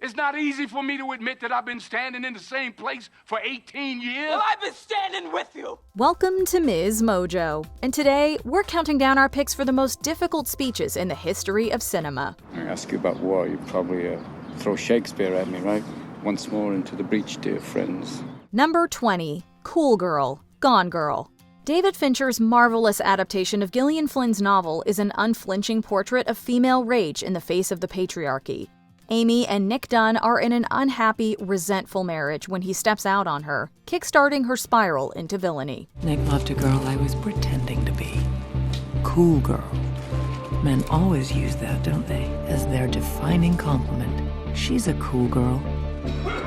It's not easy for me to admit that I've been standing in the same place for 18 years. Well, I've been standing with you. Welcome to MsMojo, and today we're counting down our picks for the most difficult speeches in the history of cinema. I ask you about war, you probably throw Shakespeare at me, right? Once more into the breach, dear friends. Number 20, Cool Girl, Gone Girl. David Fincher's marvelous adaptation of Gillian Flynn's novel is an unflinching portrait of female rage in the face of the patriarchy. Amy and Nick Dunn are in an unhappy, resentful marriage when he steps out on her, kickstarting her spiral into villainy. Nick loved a girl I was pretending to be. Cool girl. Men always use that, don't they, as their defining compliment. She's a cool girl.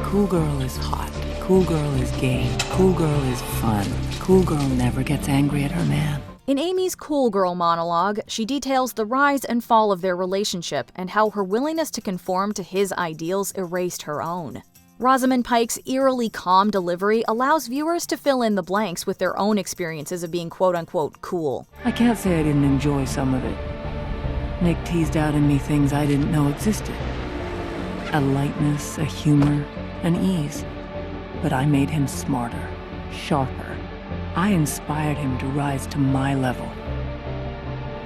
Cool girl is hot. Cool girl is game. Cool girl is fun. Cool girl never gets angry at her man. In Amy's Cool Girl monologue, she details the rise and fall of their relationship and how her willingness to conform to his ideals erased her own. Rosamund Pike's eerily calm delivery allows viewers to fill in the blanks with their own experiences of being quote-unquote cool. I can't say I didn't enjoy some of it. Nick teased out in me things I didn't know existed. A lightness, a humor, an ease. But I made him smarter, sharper. I inspired him to rise to my level.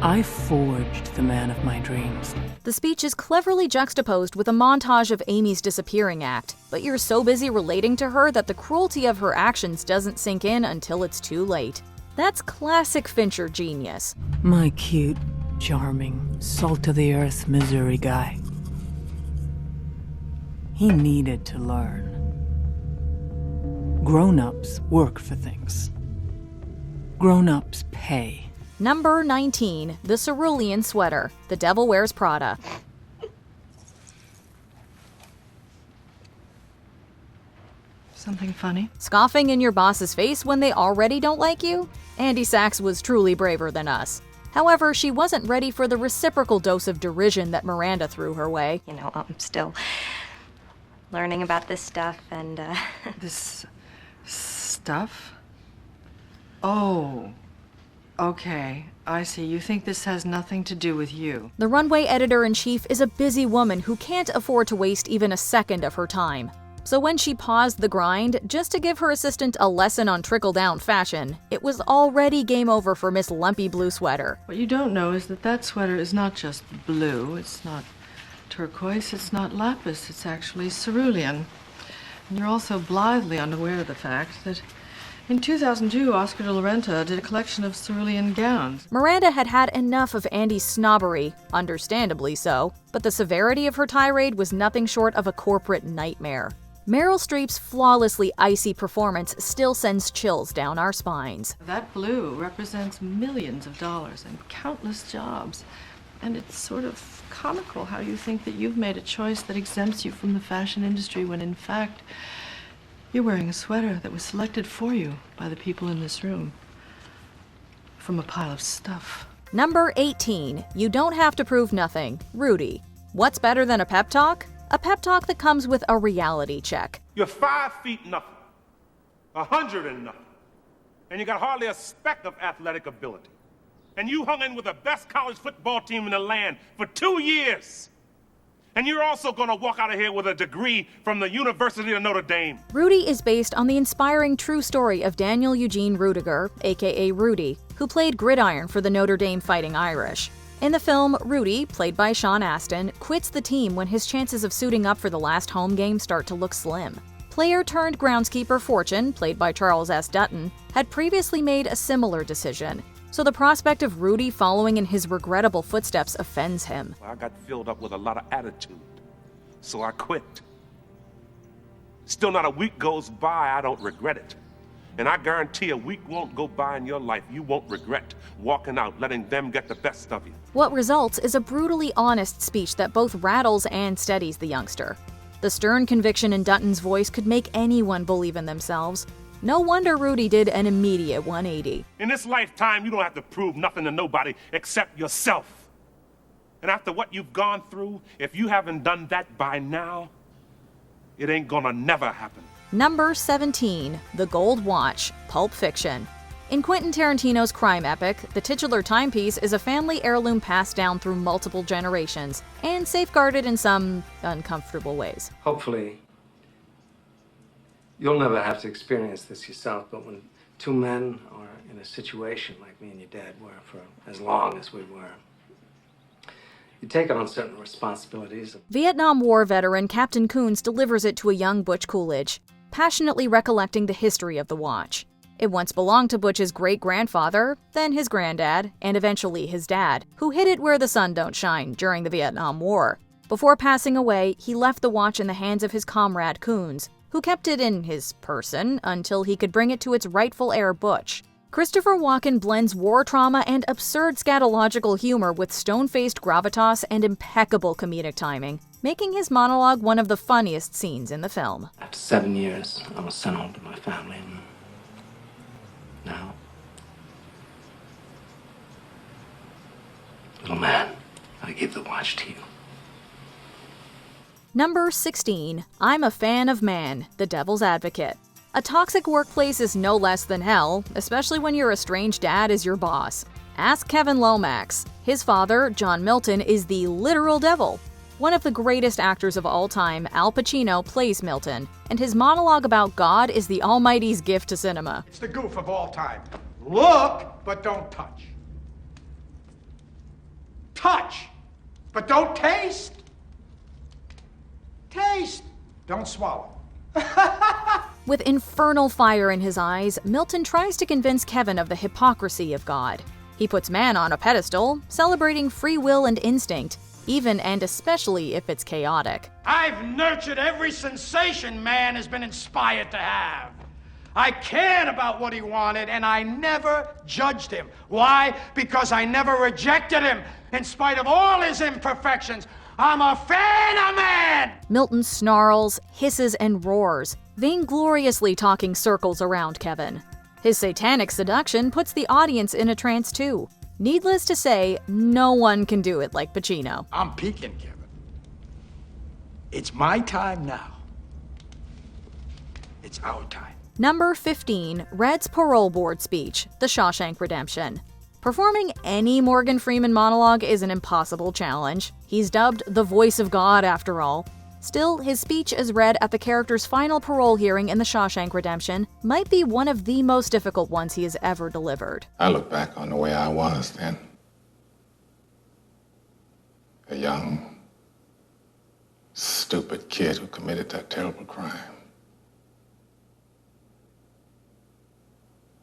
I forged the man of my dreams. The speech is cleverly juxtaposed with a montage of Amy's disappearing act, but you're so busy relating to her that the cruelty of her actions doesn't sink in until it's too late. That's classic Fincher genius. My cute, charming, salt-of-the-earth Missouri guy. He needed to learn. Grown-ups work for things. Grown-ups pay. Number 19, The Cerulean Sweater, The Devil Wears Prada. Something funny? Scoffing in your boss's face when they already don't like you? Andy Sachs was truly braver than us. However, she wasn't ready for the reciprocal dose of derision that Miranda threw her way. You know, I'm still learning about this stuff and, This stuff? Oh, okay. I see. You think this has nothing to do with you. The runway editor-in-chief is a busy woman who can't afford to waste even a second of her time. So when she paused the grind just to give her assistant a lesson on trickle-down fashion, it was already game over for Miss Lumpy Blue Sweater. What you don't know is that sweater is not just blue. It's not turquoise. It's not lapis. It's actually cerulean. And you're also blithely unaware of the fact that in 2002, Oscar de la Renta did a collection of cerulean gowns. Miranda had had enough of Andy's snobbery, understandably so, but the severity of her tirade was nothing short of a corporate nightmare. Meryl Streep's flawlessly icy performance still sends chills down our spines. That blue represents millions of dollars and countless jobs. And it's sort of comical how you think that you've made a choice that exempts you from the fashion industry when in fact you're wearing a sweater that was selected for you by the people in this room from a pile of stuff. Number 18, You Don't Have to Prove Nothing, Rudy. What's better than a pep talk? A pep talk that comes with a reality check. You're 5 feet nothing, 100 and nothing, and you got hardly a speck of athletic ability. And you hung in with the best college football team in the land for 2 years. And you're also gonna walk out of here with a degree from the University of Notre Dame. Rudy is based on the inspiring true story of Daniel Eugene Rudiger, aka Rudy, who played gridiron for the Notre Dame Fighting Irish. In the film, Rudy, played by Sean Astin, quits the team when his chances of suiting up for the last home game start to look slim. Player-turned-groundskeeper Fortune, played by Charles S. Dutton, had previously made a similar decision. So the prospect of Rudy following in his regrettable footsteps offends him. I got filled up with a lot of attitude, so I quit. Still not a week goes by, I don't regret it. And I guarantee a week won't go by in your life you won't regret walking out, letting them get the best of you. What results is a brutally honest speech that both rattles and steadies the youngster. The stern conviction in Dutton's voice could make anyone believe in themselves. No wonder Rudy did an immediate 180. In this lifetime, you don't have to prove nothing to nobody except yourself. And after what you've gone through, if you haven't done that by now, it ain't gonna never happen. Number 17, The Gold Watch, Pulp Fiction. In Quentin Tarantino's crime epic, the titular timepiece is a family heirloom passed down through multiple generations and safeguarded in some uncomfortable ways. Hopefully, you'll never have to experience this yourself, but when two men are in a situation like me and your dad were for as long as we were, you take on certain responsibilities. Vietnam War veteran Captain Coons delivers it to a young Butch Coolidge, passionately recollecting the history of the watch. It once belonged to Butch's great-grandfather, then his granddad, and eventually his dad, who hid it where the sun don't shine during the Vietnam War. Before passing away, he left the watch in the hands of his comrade Coons, who kept it in his person until he could bring it to its rightful heir Butch. Christopher Walken blends war trauma and absurd scatological humor with stone-faced gravitas and impeccable comedic timing, making his monologue one of the funniest scenes in the film. After 7 years, I was sent home to my family. Now, little man, I give the watch to you. Number 16. I'm a Fan of Man, the Devil's Advocate. A toxic workplace is no less than hell, especially when your estranged dad is your boss. Ask Kevin Lomax. His father, John Milton, is the literal devil. One of the greatest actors of all time, Al Pacino, plays Milton, and his monologue about God is the Almighty's gift to cinema. It's the goof of all time. Look, but don't touch. Touch, but don't taste. Taste, don't swallow. With infernal fire in his eyes, Milton tries to convince Kevin of the hypocrisy of God. He puts man on a pedestal, celebrating free will and instinct, even and especially if it's chaotic. I've nurtured every sensation man has been inspired to have. I cared about what he wanted, and I never judged him. Why? Because I never rejected him. In spite of all his imperfections, I'm a fan of man! Milton snarls, hisses, and roars, vaingloriously talking circles around Kevin. His satanic seduction puts the audience in a trance too. Needless to say, no one can do it like Pacino. I'm peaking, Kevin. It's my time now. It's our time. Number 15. Red's parole board speech, The Shawshank Redemption. Performing any Morgan Freeman monologue is an impossible challenge. He's dubbed the voice of God after all. Still, his speech as read at the character's final parole hearing in The Shawshank Redemption might be one of the most difficult ones he has ever delivered. I look back on the way I was then. A young, stupid kid who committed that terrible crime.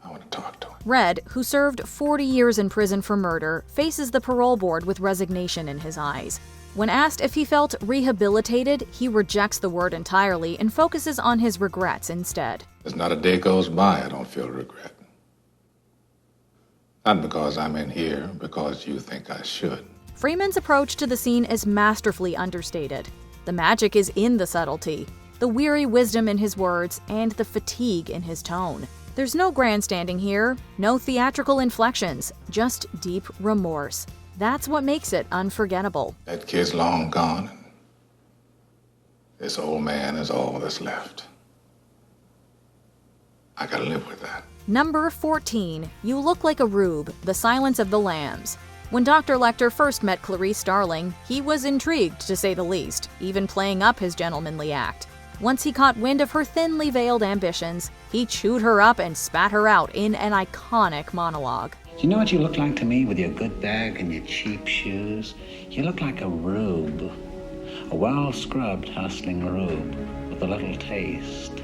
I want to talk to him. Red, who served 40 years in prison for murder, faces the parole board with resignation in his eyes. When asked if he felt rehabilitated, he rejects the word entirely and focuses on his regrets instead. There's not a day goes by I don't feel regret. Not because I'm in here, because you think I should. Freeman's approach to the scene is masterfully understated. The magic is in the subtlety, the weary wisdom in his words, and the fatigue in his tone. There's no grandstanding here, no theatrical inflections, just deep remorse. That's what makes it unforgettable. That kid's long gone, and this old man is all that's left. I gotta live with that. Number 14. You Look Like a Rube, The Silence of the Lambs. When Dr. Lecter first met Clarice Starling, he was intrigued, to say the least, even playing up his gentlemanly act. Once he caught wind of her thinly veiled ambitions, he chewed her up and spat her out in an iconic monologue. Do you know what you look like to me with your good bag and your cheap shoes? You look like a rube. A well-scrubbed, hustling rube with a little taste.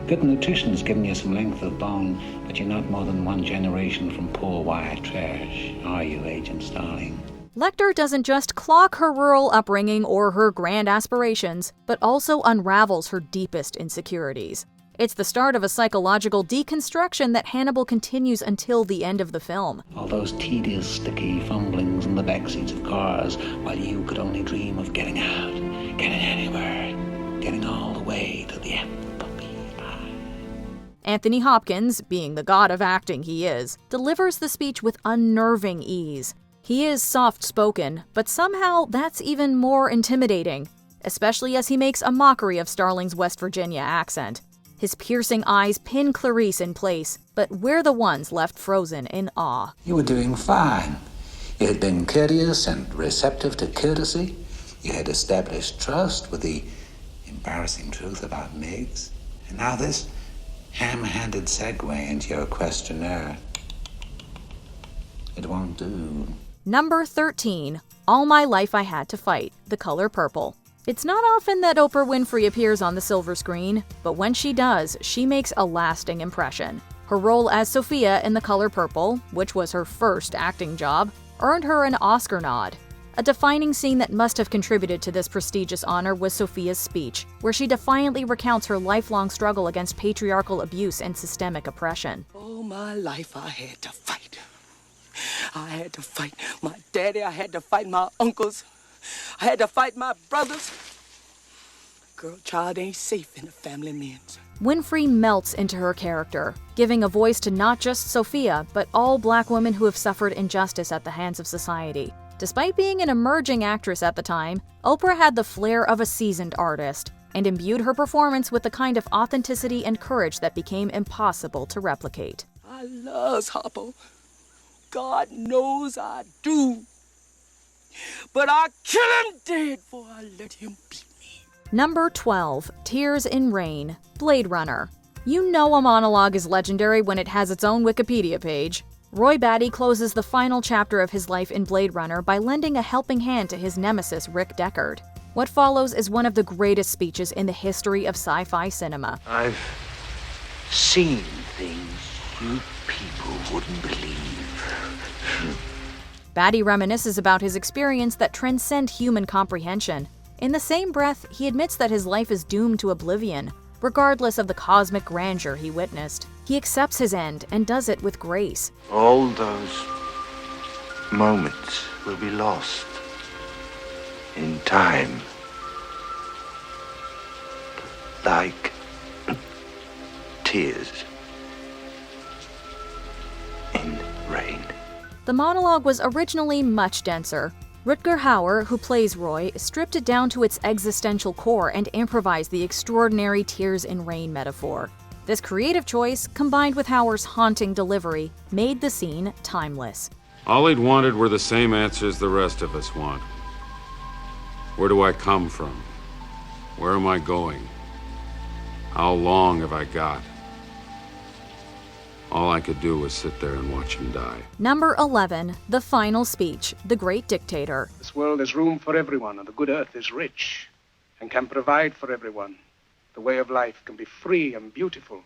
Good nutrition's given you some length of bone, but you're not more than one generation from poor white trash, are you, Agent Starling? Lecter doesn't just clock her rural upbringing or her grand aspirations, but also unravels her deepest insecurities. It's the start of a psychological deconstruction that Hannibal continues until the end of the film. All those tedious, sticky fumblings in the backseats of cars while you could only dream of getting out, getting anywhere, getting all the way to the apple. Anthony Hopkins, being the god of acting he is, delivers the speech with unnerving ease. He is soft-spoken, but somehow that's even more intimidating, especially as he makes a mockery of Starling's West Virginia accent. His piercing eyes pin Clarice in place, but we're the ones left frozen in awe. You were doing fine. You had been courteous and receptive to courtesy. You had established trust with the embarrassing truth about Miggs. And now this ham-handed segue into your questionnaire. It won't do. Number 13. All My Life I Had to Fight, The Color Purple. It's not often that Oprah Winfrey appears on the silver screen, but when she does, she makes a lasting impression. Her role as Sophia in The Color Purple, which was her first acting job, earned her an Oscar nod. A defining scene that must have contributed to this prestigious honor was Sophia's speech, where she defiantly recounts her lifelong struggle against patriarchal abuse and systemic oppression. All my life I had to fight. I had to fight my daddy, I had to fight my uncles, I had to fight my brothers. Girl child ain't safe in a family man's. Winfrey melts into her character, giving a voice to not just Sophia, but all Black women who have suffered injustice at the hands of society. Despite being an emerging actress at the time, Oprah had the flair of a seasoned artist and imbued her performance with the kind of authenticity and courage that became impossible to replicate. I loves Hopper. God knows I do. But I kill him dead before I let him beat me. Number 12. Tears in Rain, Blade Runner. You know a monologue is legendary when it has its own Wikipedia page. Roy Batty closes the final chapter of his life in Blade Runner by lending a helping hand to his nemesis Rick Deckard. What follows is one of the greatest speeches in the history of sci-fi cinema. I've seen things you people wouldn't believe. Batty reminisces about his experience that transcend human comprehension. In the same breath, he admits that his life is doomed to oblivion, regardless of the cosmic grandeur he witnessed. He accepts his end and does it with grace. All those moments will be lost in time, like tears in rain. The monologue was originally much denser. Rutger Hauer, who plays Roy, stripped it down to its existential core and improvised the extraordinary tears in rain metaphor. This creative choice, combined with Hauer's haunting delivery, made the scene timeless. All he'd wanted were the same answers the rest of us want. Where do I come from? Where am I going? How long have I got? All I could do was sit there and watch him die. Number 11. The Final Speech, The Great Dictator. This world has room for everyone, and the good earth is rich and can provide for everyone. The way of life can be free and beautiful,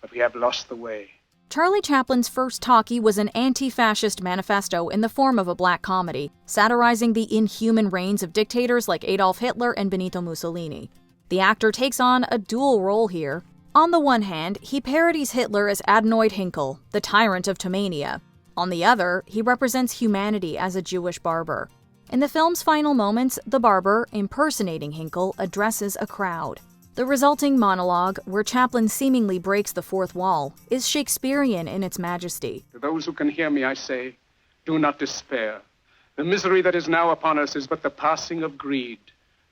but we have lost the way. Charlie Chaplin's first talkie was an anti-fascist manifesto in the form of a black comedy, satirizing the inhuman reigns of dictators like Adolf Hitler and Benito Mussolini. The actor takes on a dual role here. On the one hand, he parodies Hitler as Adenoid Hinkle, the tyrant of Tomania. On the other, he represents humanity as a Jewish barber. In the film's final moments, the barber, impersonating Hinkle, addresses a crowd. The resulting monologue, where Chaplin seemingly breaks the fourth wall, is Shakespearean in its majesty. To those who can hear me, I say, do not despair. The misery that is now upon us is but the passing of greed,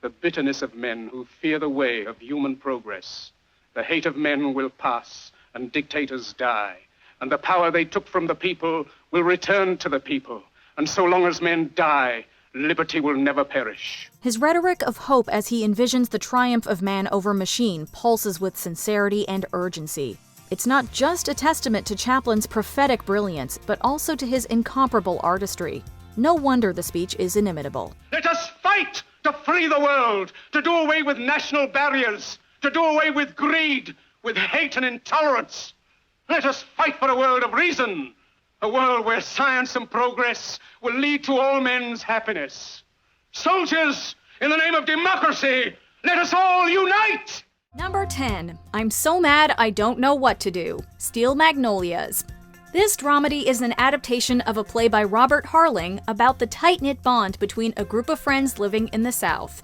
the bitterness of men who fear the way of human progress. The hate of men will pass, and dictators die, and the power they took from the people will return to the people. And so long as men die, liberty will never perish. His rhetoric of hope as he envisions the triumph of man over machine pulses with sincerity and urgency. It's not just a testament to Chaplin's prophetic brilliance, but also to his incomparable artistry. No wonder the speech is inimitable. Let us fight to free the world, to do away with national barriers, to do away with greed, with hate and intolerance. Let us fight for a world of reason, a world where science and progress will lead to all men's happiness. Soldiers, in the name of democracy, let us all unite! Number 10. I'm so mad I don't know what to do. Steel Magnolias. This dramedy is an adaptation of a play by Robert Harling about the tight-knit bond between a group of friends living in the South.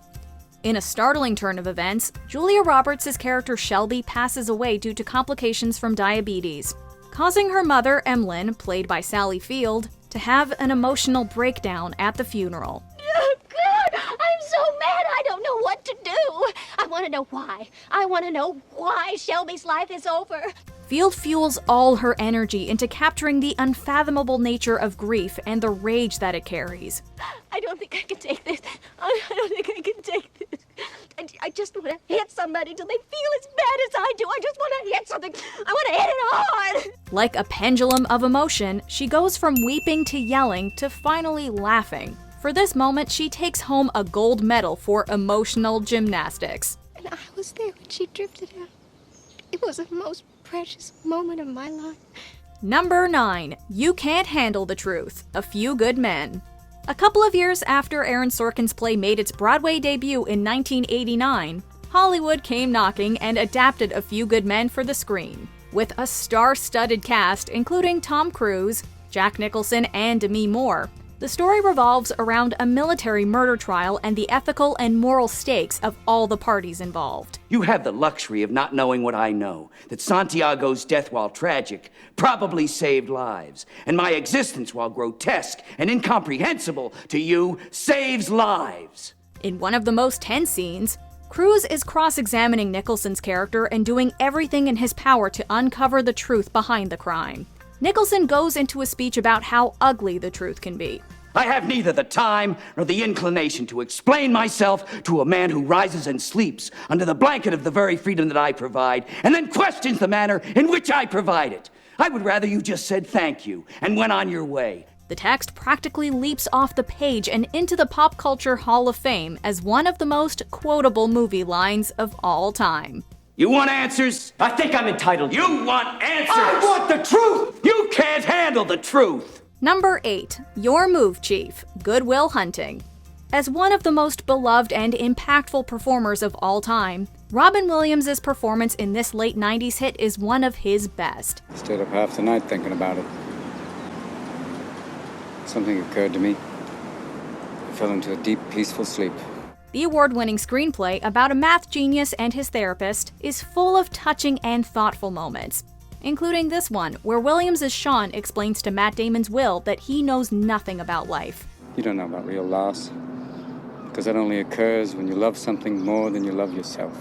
In a startling turn of events, Julia Roberts' character Shelby passes away due to complications from diabetes, causing her mother, Emlyn, played by Sally Field, to have an emotional breakdown at the funeral. Oh, God! I'm so mad I don't know what to do. I want want to know why. I want to know why Shelby's life is over. Field fuels all her energy into capturing the unfathomable nature of grief and the rage that it carries. I don't think I can take this. I don't think I can take this. I just want to hit somebody till they feel as bad as I do. I just want to hit something. I want to hit it hard. Like a pendulum of emotion, she goes from weeping to yelling to finally laughing. For this moment, she takes home a gold medal for emotional gymnastics. And I was there when she drifted out. It was the most precious moment of my life. Number 9. You Can't Handle the Truth. A Few Good Men. A couple of years after Aaron Sorkin's play made its Broadway debut in 1989, Hollywood came knocking and adapted A Few Good Men for the screen. With a star-studded cast including Tom Cruise, Jack Nicholson, and Demi Moore, the story revolves around a military murder trial and the ethical and moral stakes of all the parties involved. You have the luxury of not knowing what I know, that Santiago's death, while tragic, probably saved lives, and my existence, while grotesque and incomprehensible to you, saves lives. In one of the most tense scenes, Cruise is cross-examining Nicholson's character and doing everything in his power to uncover the truth behind the crime. Nicholson goes into a speech about how ugly the truth can be. I have neither the time nor the inclination to explain myself to a man who rises and sleeps under the blanket of the very freedom that I provide, and then questions the manner in which I provide it. I would rather you just said thank you and went on your way. The text practically leaps off the page and into the Pop Culture Hall of Fame as one of the most quotable movie lines of all time. You want answers? I think I'm entitled. You want answers? I want the truth! You can't handle the truth! Number 8. Your Move, Chief. Good Will Hunting. As one of the most beloved and impactful performers of all time, Robin Williams' performance in this late 90s hit is one of his best. I stayed up half the night thinking about it. Something occurred to me. I fell into a deep, peaceful sleep. The award-winning screenplay about a math genius and his therapist is full of touching and thoughtful moments, including this one, where Williams' Sean explains to Matt Damon's Will that he knows nothing about life. You don't know about real loss, because that only occurs when you love something more than you love yourself.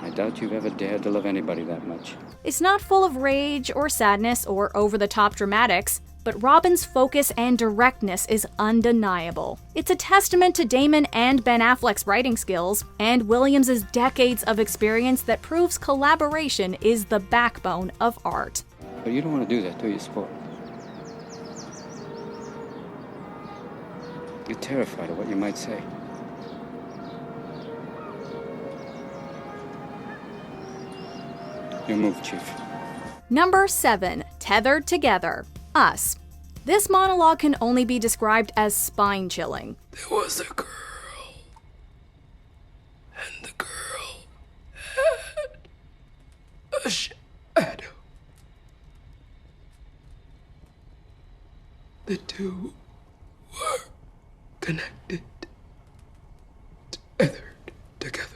I doubt you've ever dared to love anybody that much. It's not full of rage or sadness or over-the-top dramatics, but Robin's focus and directness is undeniable. It's a testament to Damon and Ben Affleck's writing skills, and Williams' decades of experience that proves collaboration is the backbone of art. But you don't want to do that, do you, sport? You're terrified of what you might say. Your move, Chief. Number 7. Tethered Together. Us. This monologue can only be described as spine-chilling. There was a girl, and the girl had a shadow. The two were connected, tethered together.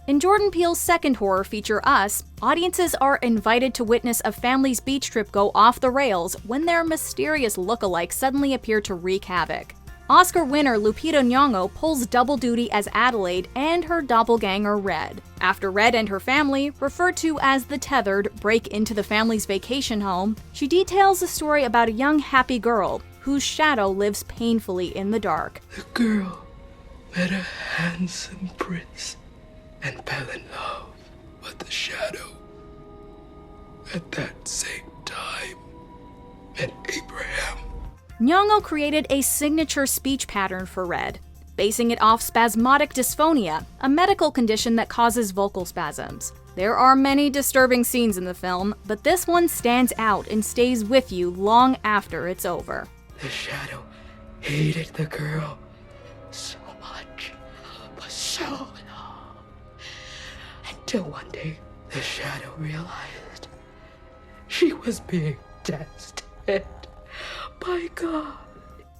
In Jordan Peele's second horror feature, Us, audiences are invited to witness a family's beach trip go off the rails when their mysterious lookalikes suddenly appear to wreak havoc. Oscar winner Lupita Nyong'o pulls double duty as Adelaide and her doppelganger Red. After Red and her family, referred to as the Tethered, break into the family's vacation home, she details a story about a young happy girl whose shadow lives painfully in the dark. The girl met a handsome prince and fell in love, but the shadow, at that same time, met Abraham. Nyong'o created a signature speech pattern for Red, basing it off spasmodic dysphonia, a medical condition that causes vocal spasms. There are many disturbing scenes in the film, but this one stands out and stays with you long after it's over. The shadow hated the girl so much, for so long, until one day the shadow realized she was being tested by God.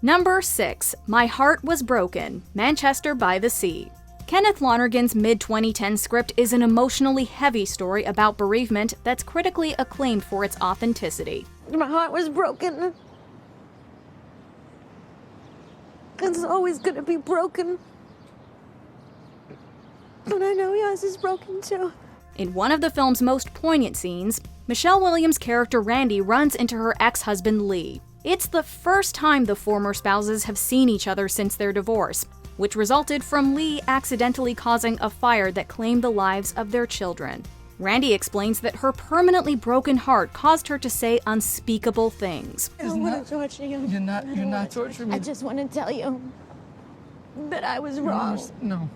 Number 6. My Heart Was Broken. Manchester by the Sea. Kenneth Lonergan's mid-2010 script is an emotionally heavy story about bereavement that's critically acclaimed for its authenticity. My heart was broken. It's always gonna be broken. But I know yours is broken too. In one of the film's most poignant scenes, Michelle Williams' character Randy runs into her ex-husband Lee. It's the first time the former spouses have seen each other since their divorce, which resulted from Lee accidentally causing a fire that claimed the lives of their children. Randy explains that her permanently broken heart caused her to say unspeakable things. I don't want to torture you. You're not torturing me. I just want to tell you that I was wrong. No.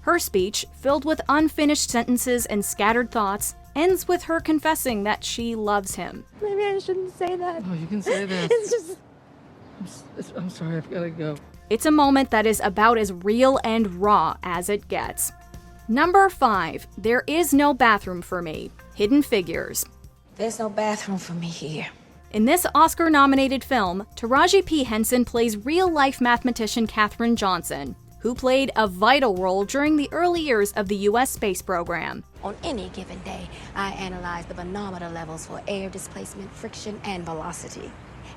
Her speech, filled with unfinished sentences and scattered thoughts, ends with her confessing that she loves him. Maybe I shouldn't say that. Oh, you can say that. It's just... I'm sorry, I've got to go. It's a moment that is about as real and raw as it gets. Number 5, There Is No Bathroom for Me, Hidden Figures. There's no bathroom for me here. In this Oscar-nominated film, Taraji P. Henson plays real-life mathematician Katherine Johnson, who played a vital role during the early years of the U.S. space program. On any given day, I analyze the manometer levels for air displacement, friction, and velocity,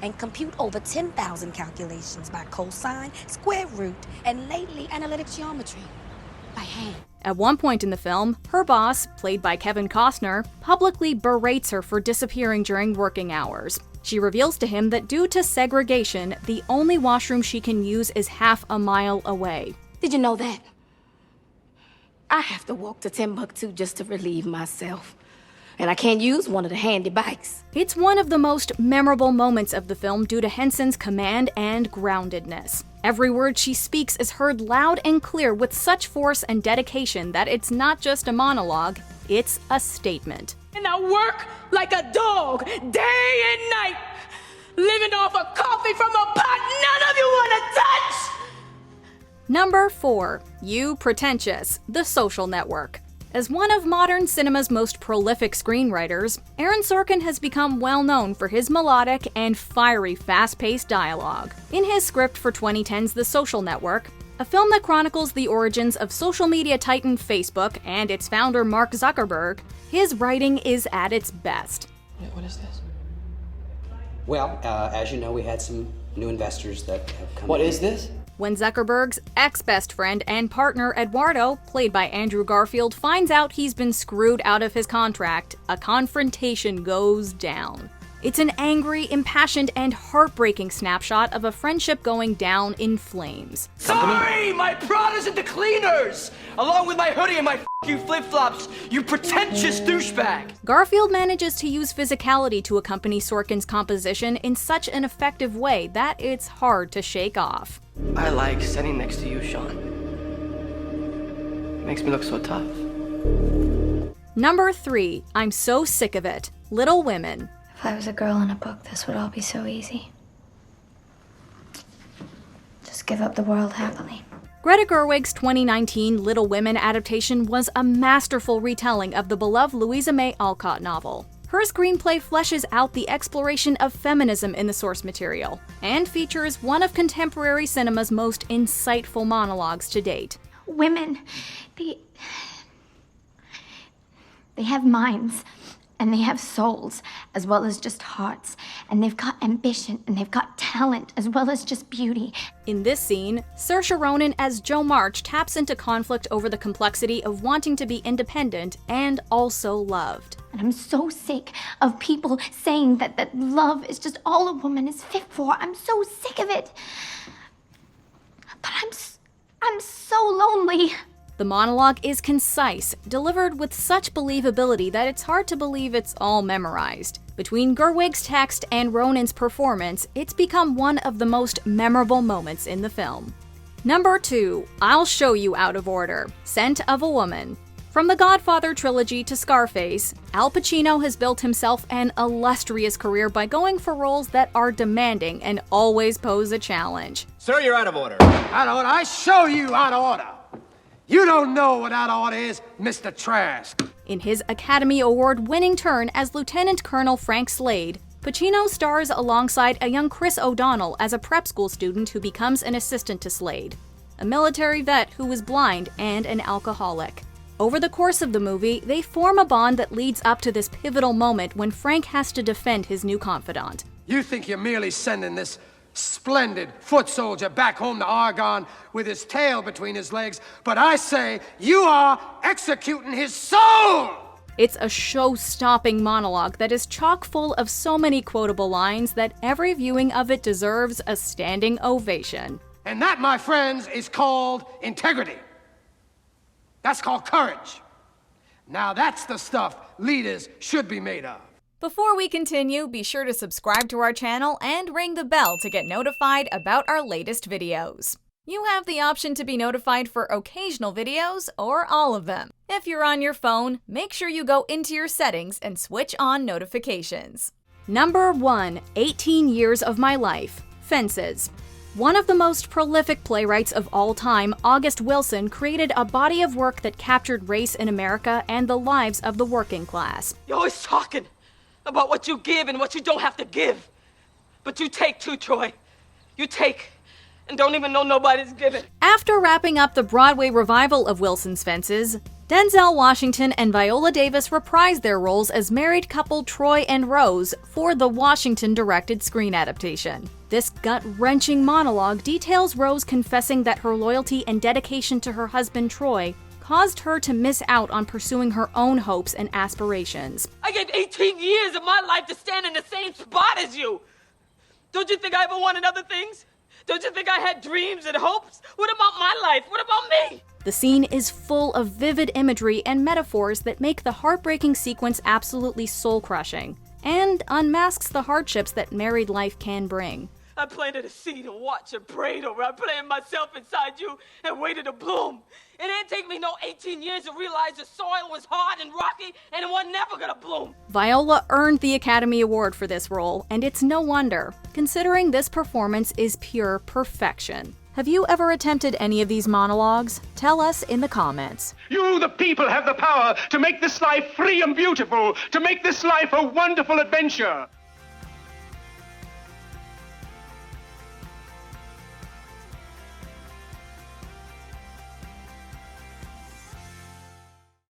and compute over 10,000 calculations by cosine, square root, and lately analytic geometry by hand. At one point in the film, her boss, played by Kevin Costner, publicly berates her for disappearing during working hours. She reveals to him that due to segregation, the only washroom she can use is half a mile away. Did you know that? I have to walk to Timbuktu just to relieve myself. And I can't use one of the handy bikes. It's one of the most memorable moments of the film due to Henson's command and groundedness. Every word she speaks is heard loud and clear with such force and dedication that it's not just a monologue, it's a statement. And I work like a dog, day and night, living off of coffee from a pot none of you want to touch! Number 4, You Pretentious, The Social Network. As one of modern cinema's most prolific screenwriters, Aaron Sorkin has become well known for his melodic and fiery, fast-paced dialogue. In his script for 2010's The Social Network, a film that chronicles the origins of social media titan Facebook and its founder Mark Zuckerberg, his writing is at its best. What is this? Well, as you know, we had some new investors that have come in. What is this? When Zuckerberg's ex-best friend and partner Eduardo, played by Andrew Garfield, finds out he's been screwed out of his contract, a confrontation goes down. It's an angry, impassioned, and heartbreaking snapshot of a friendship going down in flames. Sorry! My Prada's in the cleaners! Along with my hoodie and my you flip-flops, you pretentious douchebag! Garfield manages to use physicality to accompany Sorkin's composition in such an effective way that it's hard to shake off. I like sitting next to you, Sean. Makes me look so tough. Number 3, I'm So Sick of It, Little Women. If I was a girl in a book, this would all be so easy. Just give up the world happily. Greta Gerwig's 2019 Little Women adaptation was a masterful retelling of the beloved Louisa May Alcott novel. Her screenplay fleshes out the exploration of feminism in the source material, and features one of contemporary cinema's most insightful monologues to date. Women, they have minds, and they have souls, as well as just hearts, and they've got ambition, and they've got talent, as well as just beauty. In this scene, Saoirse Ronan as Jo March taps into conflict over the complexity of wanting to be independent and also loved. And I'm so sick of people saying that love is just all a woman is fit for. I'm so sick of it. But I'm so lonely. The monologue is concise, delivered with such believability that it's hard to believe it's all memorized. Between Gerwig's text and Ronan's performance, it's become one of the most memorable moments in the film. Number 2, I'll Show You Out of Order, Scent of a Woman. From the Godfather trilogy to Scarface, Al Pacino has built himself an illustrious career by going for roles that are demanding and always pose a challenge. Sir, you're out of order. Out of order? I show you out of order. You don't know what out of order is, Mr. Trask. In his Academy Award-winning turn as Lieutenant Colonel Frank Slade, Pacino stars alongside a young Chris O'Donnell as a prep school student who becomes an assistant to Slade, a military vet who is blind and an alcoholic. Over the course of the movie, they form a bond that leads up to this pivotal moment when Frank has to defend his new confidant. You think you're merely sending this splendid foot soldier back home to Argonne with his tail between his legs, but I say you are executing his soul! It's a show-stopping monologue that is chock full of so many quotable lines that every viewing of it deserves a standing ovation. And that, my friends, is called integrity. That's called courage. Now that's the stuff leaders should be made of. Before we continue, be sure to subscribe to our channel and ring the bell to get notified about our latest videos. You have the option to be notified for occasional videos or all of them. If you're on your phone, make sure you go into your settings and switch on notifications. Number 1, 18 Years of My Life, Fences. One of the most prolific playwrights of all time, August Wilson created a body of work that captured race in America and the lives of the working class. You're always talking about what you give and what you don't have to give. But you take too, Troy. You take and don't even know nobody's giving. After wrapping up the Broadway revival of Wilson's Fences, Denzel Washington and Viola Davis reprised their roles as married couple Troy and Rose for the Washington-directed screen adaptation. This gut-wrenching monologue details Rose confessing that her loyalty and dedication to her husband Troy caused her to miss out on pursuing her own hopes and aspirations. I gave 18 years of my life to stand in the same spot as you. Don't you think I ever wanted other things? Don't you think I had dreams and hopes? What about my life? What about me? The scene is full of vivid imagery and metaphors that make the heartbreaking sequence absolutely soul-crushing, and unmasks the hardships that married life can bring. I planted a seed and watched and prayed over. I planted myself inside you and waited to bloom. It didn't take me no 18 years to realize the soil was hard and rocky and it was never gonna bloom. Viola earned the Academy Award for this role, and it's no wonder, considering this performance is pure perfection. Have you ever attempted any of these monologues? Tell us in the comments. You, the people, have the power to make this life free and beautiful, to make this life a wonderful adventure.